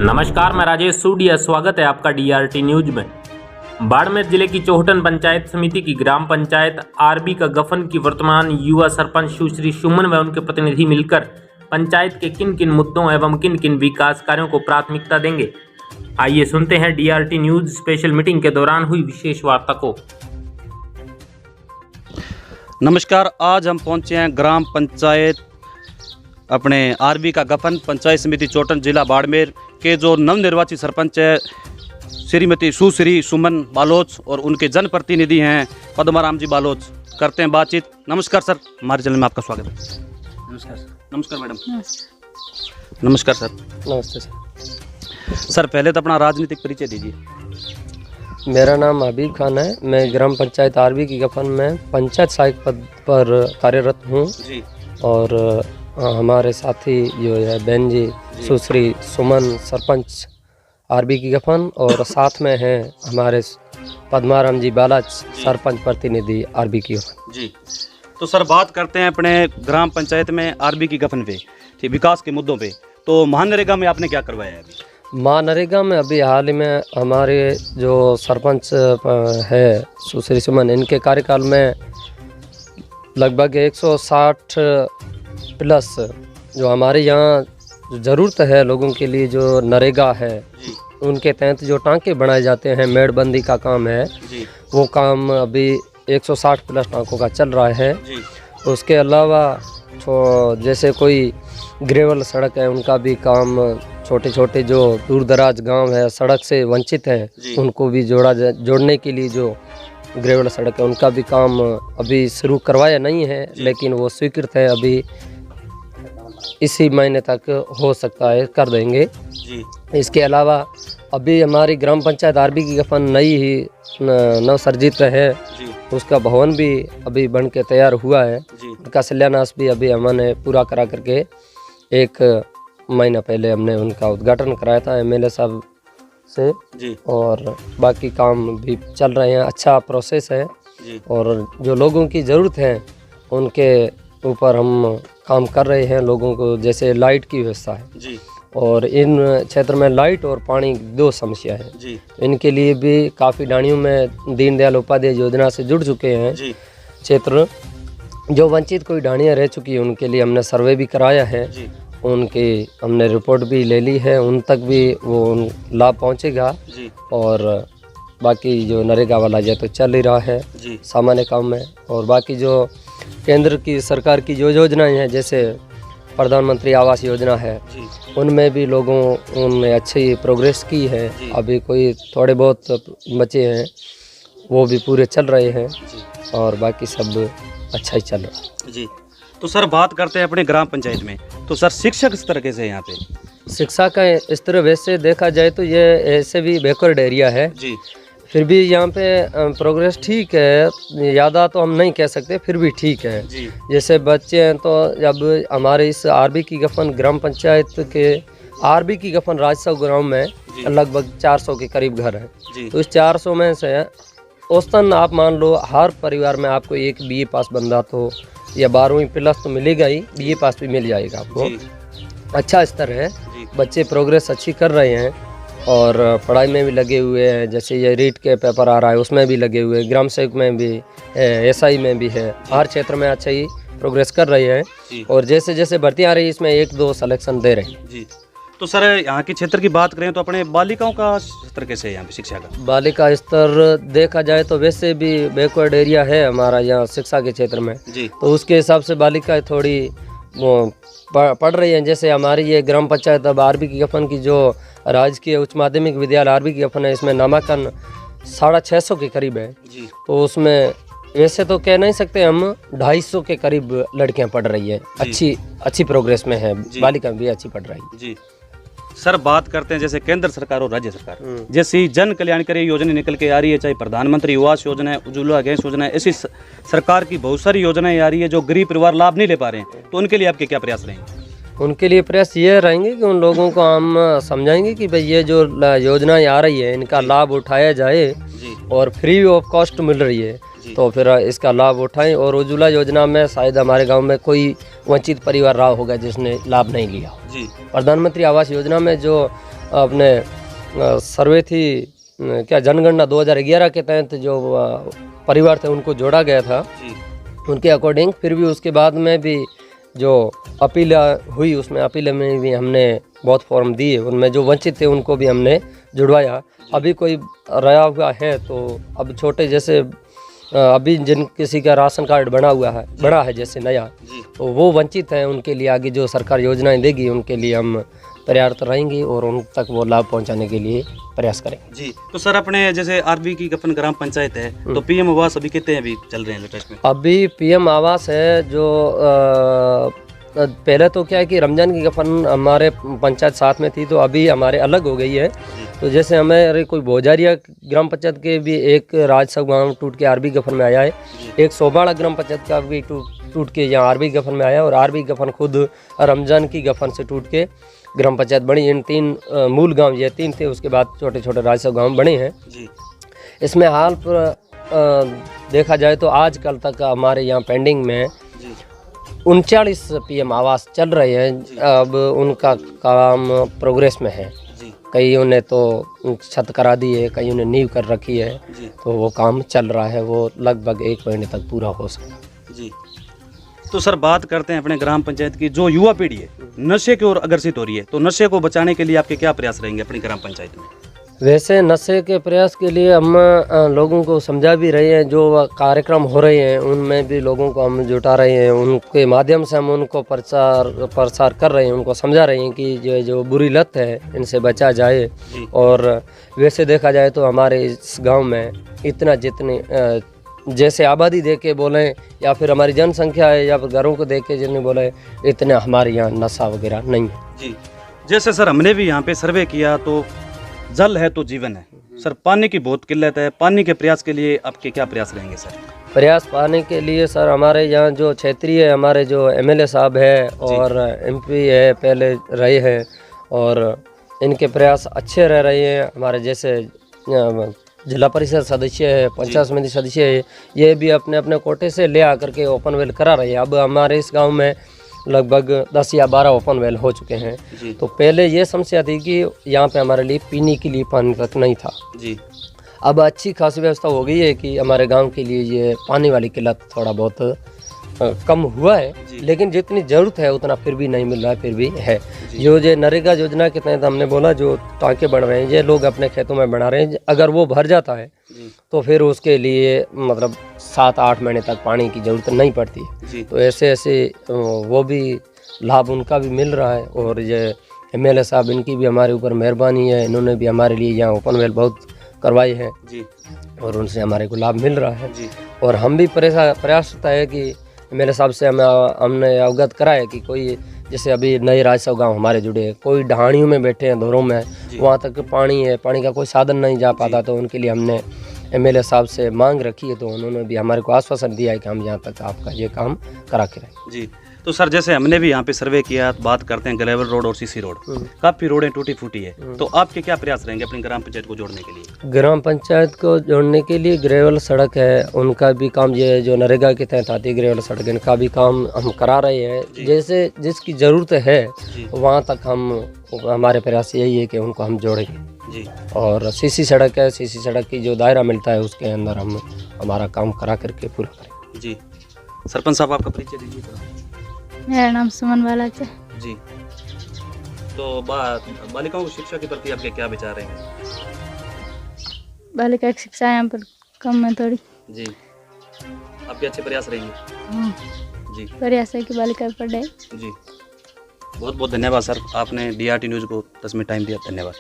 नमस्कार, मैं राजेश सूडिया। स्वागत है आपका डीआरटी न्यूज में। बाड़मेर जिले की चौहटन पंचायत समिति की ग्राम पंचायत आरबी का गठन की वर्तमान युवा सरपंच सुश्री सुमन व उनके प्रतिनिधि मिलकर पंचायत के किन किन मुद्दों एवं किन किन विकास कार्यों को प्राथमिकता देंगे, आइए सुनते हैं डीआरटी न्यूज स्पेशल मीटिंग के दौरान हुई विशेष वार्ता को। नमस्कार, आज हम पहुंचे हैं ग्राम पंचायत अपने आरबी का गठन पंचायत समिति चौहटन जिला बाड़मेर के जो नवनिर्वाचित सरपंच है श्रीमती सुश्री सुमन बालोच और उनके जनप्रतिनिधि हैं पद्माराम जी बालोच। करते हैं बातचीत। नमस्कार सर, हमारे चैनल में आपका स्वागत है। नमस्कार सर। नमस्कार मैडम। नमस्कार सर। नमस्ते सर। सर पहले तो अपना राजनीतिक परिचय दीजिए। मेरा नाम हबीब खान है। मैं ग्राम पंचायत आरबी की गठन में पंचायत सहायक पद पर कार्यरत हूँ जी। और हमारे साथी जो है बहन जी सुश्री सुमन सरपंच आरबी की गठन और साथ में हैं हमारे पद्माराम जी बालाच सरपंच प्रतिनिधि आरबी की गठन जी। तो सर बात करते हैं अपने ग्राम पंचायत में आरबी की गठन पे, ठीक, विकास के मुद्दों पे। तो महानरेगा में आपने क्या करवाया है अभी? महानरेगा में अभी हाल ही में हमारे जो सरपंच है सुश्री सुमन, इनके कार्यकाल में लगभग 160 प्लस जो हमारे यहाँ ज़रूरत है लोगों के लिए, जो नरेगा है उनके तहत जो टांके बनाए जाते हैं, मेड़बंदी का काम है जी। वो काम अभी 160 प्लस टांकों का चल रहा है जी। उसके अलावा जैसे कोई ग्रेवल सड़क है उनका भी काम, छोटे छोटे जो दूर दराज गांव है सड़क से वंचित हैं उनको भी जोड़ने के लिए जो ग्रेवल सड़क है उनका भी काम अभी शुरू करवाया नहीं है, लेकिन वो स्वीकृत है, अभी इसी महीने तक हो सकता है कर देंगे जी। इसके अलावा अभी हमारी ग्राम पंचायत आरबी की गठन नई ही नवसर्जित है जी। उसका भवन भी अभी बन के तैयार हुआ है जी। उनका शिलान्यास भी अभी हमने पूरा करा करके 1 महीना पहले हमने उनका उद्घाटन कराया था एमएलए साहब से जी। और बाकी काम भी चल रहे हैं, अच्छा प्रोसेस है जी। और जो लोगों की ज़रूरत है उनके ऊपर हम काम कर रहे हैं। लोगों को जैसे लाइट की व्यवस्था है जी। और इन क्षेत्र में लाइट और पानी 2 समस्या है जी। इनके लिए भी काफ़ी डाणियों में दीनदयाल उपाध्याय योजना से जुड़ चुके हैं जी। क्षेत्र। जो वंचित कोई डाणियाँ रह चुकी है उनके लिए हमने सर्वे भी कराया है जी। उनकी हमने रिपोर्ट भी ले ली है, उन तक भी वो लाभ पहुंचेगा जी। और बाकी जो नरेगा वाला जो तो चल ही रहा है जी। सामान्य काम में। और बाकी जो केंद्र की सरकार की जो योजनाएं हैं जैसे प्रधानमंत्री आवास योजना है जी। उनमें भी लोगों उनने अच्छी प्रोग्रेस की है, अभी कोई थोड़े बहुत बचे हैं वो भी पूरे चल रहे हैं और बाकी सब अच्छा ही चल रहा है जी। तो सर बात करते हैं अपने ग्राम पंचायत में, तो सर शिक्षक इस तरह से यहाँ पे शिक्षा का स्तर वैसे देखा जाए तो ये ऐसे भी बैकवर्ड एरिया है जी। फिर भी यहाँ पे प्रोग्रेस ठीक है, ज़्यादा तो हम नहीं कह सकते, फिर भी ठीक है जी। जैसे बच्चे हैं तो जब हमारे इस आरबी की गठन ग्राम पंचायत के आरबी की गठन राजसव गाँव में लगभग 400 के करीब घर हैं, तो इस 400 में से औसतन आप मान लो हर परिवार में आपको एक बीए पास बंदा तो या 12वीं प्लस तो मिलेगा ही, बीए पास भी मिल जाएगा आपको। अच्छा स्तर है, बच्चे प्रोग्रेस अच्छी कर रहे हैं और पढ़ाई में भी लगे हुए हैं। जैसे ये रीट के पेपर आ रहा है उसमें भी लगे हुए हैं, ग्राम सेवक में भी है, एसआई में भी है, हर क्षेत्र में अच्छा ही प्रोग्रेस कर रहे हैं और जैसे जैसे भर्ती आ रही है इसमें 1-2 सिलेक्शन दे रहे हैं जी। तो सर यहाँ के क्षेत्र की बात करें तो अपने बालिकाओं का स्तर कैसे है यहाँ पे शिक्षा का? बालिका स्तर देखा जाए तो वैसे भी बैकवर्ड एरिया है हमारा यहाँ शिक्षा के क्षेत्र में जी। तो उसके हिसाब से बालिकाएं थोड़ी पढ़ रही हैं। जैसे हमारी ये ग्राम पंचायत अब आरबी की गठन की जो राजकीय उच्च माध्यमिक विद्यालय आरबी की गठन है इसमें नामांकन 650 के करीब है जी। तो उसमें वैसे तो कह नहीं सकते हम 250 के करीब लड़कियां पढ़ रही है, अच्छी प्रोग्रेस में है, बालिका भी अच्छी पढ़ रही है जी। सर बात करते हैं जैसे केंद्र सरकार और राज्य सरकार जैसी जन कल्याणकारी योजना निकल के आ रही है, चाहे प्रधानमंत्री आवास योजना है, उज्ज्वला गैस योजना है, ऐसी सरकार की बहुत सारी योजनाएं आ रही है जो गरीब परिवार लाभ नहीं ले पा रहे हैं, तो उनके लिए आपके क्या प्रयास रहेंगे? उनके लिए प्रयास ये रहेंगे कि उन लोगों को हम समझाएंगे कि भाई ये जो योजनाएं आ रही है इनका लाभ उठाया जाए और फ्री ऑफ कॉस्ट मिल रही है तो फिर इसका लाभ उठाएं। और उज्ज्वला योजना में शायद हमारे गांव में कोई वंचित परिवार रहा होगा जिसने लाभ नहीं लिया। प्रधानमंत्री आवास योजना में जो अपने सर्वे थी क्या जनगणना 2011 के तहत जो परिवार थे उनको जोड़ा गया था उनके अकॉर्डिंग। फिर भी उसके बाद में भी जो अपील हुई उसमें अपील में भी हमने बहुत फॉर्म दिए, उनमें जो वंचित थे उनको भी हमने जुड़वाया। अभी कोई रहा हुआ है तो अब छोटे जैसे अभी जिन किसी का राशन कार्ड बना है जैसे नया, तो वो वंचित हैं, उनके लिए आगे जो सरकार योजनाएं देगी उनके लिए हम प्रयासरत रहेंगे और उन तक वो लाभ पहुंचाने के लिए प्रयास करेंगे। जी। तो सर अपने जैसे आरबी की गफन ग्राम पंचायत है तो पीएम आवास अभी कितने अभी चल रहे हैं लेटेस्ट में? अभी पीएम आवास है जो पहले तो क्या है कि रमजान की गफन हमारे पंचायत साथ में थी, तो अभी हमारे अलग हो गई है। तो जैसे हमारे कोई भोजारिया ग्राम पंचायत के भी एक राजसा गाँव टूट के आरबी गफन में आया है, एक सोबाड़ा ग्राम पंचायत का भी टूट के यहाँ आरबी गफन में आया, और आरबी गफन खुद रमजान की गफन से टूट के ग्राम पंचायत बनी। इन 3 मूल गांव ये 3 थे, उसके बाद छोटे छोटे राजसा गांव बने हैं। इसमें हाल पर देखा जाए तो आजकल तक हमारे यहाँ पेंडिंग में 39 पीएम आवास चल रहे हैं। अब उनका काम प्रोग्रेस में है, कईयों ने तो छत करा दी है, कईयों ने नींव कर रखी है, तो वो काम चल रहा है, वो लगभग 1 महीने तक पूरा हो सकता जी। तो सर बात करते हैं अपने ग्राम पंचायत की, जो युवा पीढ़ी है नशे की ओर अग्रसित हो रही है, तो नशे को बचाने के लिए आपके क्या प्रयास रहेंगे अपनी ग्राम पंचायत में? वैसे नशे के प्रयास के लिए हम लोगों को समझा भी रहे हैं, जो कार्यक्रम हो रहे हैं उनमें भी लोगों को हम जुटा रहे हैं, उनके माध्यम से हम उनको प्रसार कर रहे हैं, उनको समझा रहे हैं कि जो बुरी लत है इनसे बचा जाए। और वैसे देखा जाए तो हमारे इस गांव में इतना जितने जैसे आबादी देख के बोलें या फिर हमारी जनसंख्या है या फिर घरों को देख के जितने बोले, इतने हमारे यहाँ नशा वगैरह नहीं है जी। जैसे सर हमने भी यहाँ पे सर्वे किया तो जल है तो जीवन है, सर पानी की बहुत किल्लत है, पानी के प्रयास के लिए आपके क्या प्रयास रहेंगे सर? प्रयास पाने के लिए सर हमारे यहाँ जो क्षेत्रीय हमारे जो एमएलए साहब है और एमपी है पहले रहे हैं, और इनके प्रयास अच्छे रह रहे हैं। हमारे जैसे जिला परिषद सदस्य है, पंचायत समिति सदस्य है, ये भी अपने अपने कोटे से ले आकर के ओपन वेल करा रहे हैं। अब हमारे इस गांव में लगभग 10 या 12 ओपन वेल हो चुके हैं। तो पहले ये समस्या थी कि यहाँ पे हमारे लिए पीने के लिए पानी तक नहीं था जी। अब अच्छी खासी व्यवस्था हो गई है कि हमारे गांव के लिए ये पानी वाली किल्लत थोड़ा बहुत कम हुआ है, लेकिन जितनी ज़रूरत है उतना फिर भी नहीं मिल रहा है, फिर भी है। जो नरेगा योजना के तहत हमने बोला जो टाँके बन रहे हैं, ये लोग अपने खेतों में बना रहे हैं, अगर वो भर जाता है तो फिर उसके लिए मतलब 7-8 महीने तक पानी की ज़रूरत नहीं पड़ती है। तो ऐसे वो भी लाभ उनका भी मिल रहा है। और ये एमएलए साहब इनकी भी हमारे ऊपर मेहरबानी है, इन्होंने भी हमारे लिए यहाँ ओपन वेल बहुत करवाई है और उनसे हमारे को लाभ मिल रहा है। और हम भी प्रयास होता है कि एमएलए साहब से हमने अवगत कराया कि कोई जैसे अभी नए राजसा गांव हमारे जुड़े हैं, कोई ढाणियों में बैठे हैं, धोरों में, वहाँ तक पानी है, पानी का कोई साधन नहीं जा पाता, तो उनके लिए हमने एमएलए साहब से मांग रखी है, तो उन्होंने भी हमारे को आश्वासन दिया है कि हम यहाँ तक आपका ये काम करा के रहें जी। तो सर जैसे हमने भी यहाँ पे सर्वे किया, बात करते हैं ग्रेवल रोड और सीसी रोड, काफ़ी रोडें टूटी फूटी है, तो आपके क्या प्रयास रहेंगे अपनी ग्राम पंचायत को जोड़ने के लिए? ग्राम पंचायत को जोड़ने के लिए ग्रेवल सड़क है, उनका भी काम ये जो नरेगा के तहत आती है ग्रेवल सड़क, इनका भी काम हम करा रहे हैं। जैसे जिसकी ज़रूरत है वहाँ तक हमारे प्रयास यही है कि उनको हम जोड़ेंगे जी। और सीसी सड़क है, सीसी सड़क की जो दायरा मिलता है उसके अंदर हम हमारा काम करा करके पूरा करें जी। सरपंच साहब आपका परिचय दीजिए तो। मेरा नाम सुमन बालाच है जी। तो बालिकाओं की शिक्षा के प्रति आपके क्या विचार हैं? बालिका की शिक्षा यहाँ पर कम है थोड़ी जी। आपके अच्छे प्रयास रहेंगे जी। प्रयास है कि बालिका पढ़े जी। बहुत बहुत धन्यवाद सर, आपने DRT न्यूज़ को 10 मिनट टाइम दिया, धन्यवाद।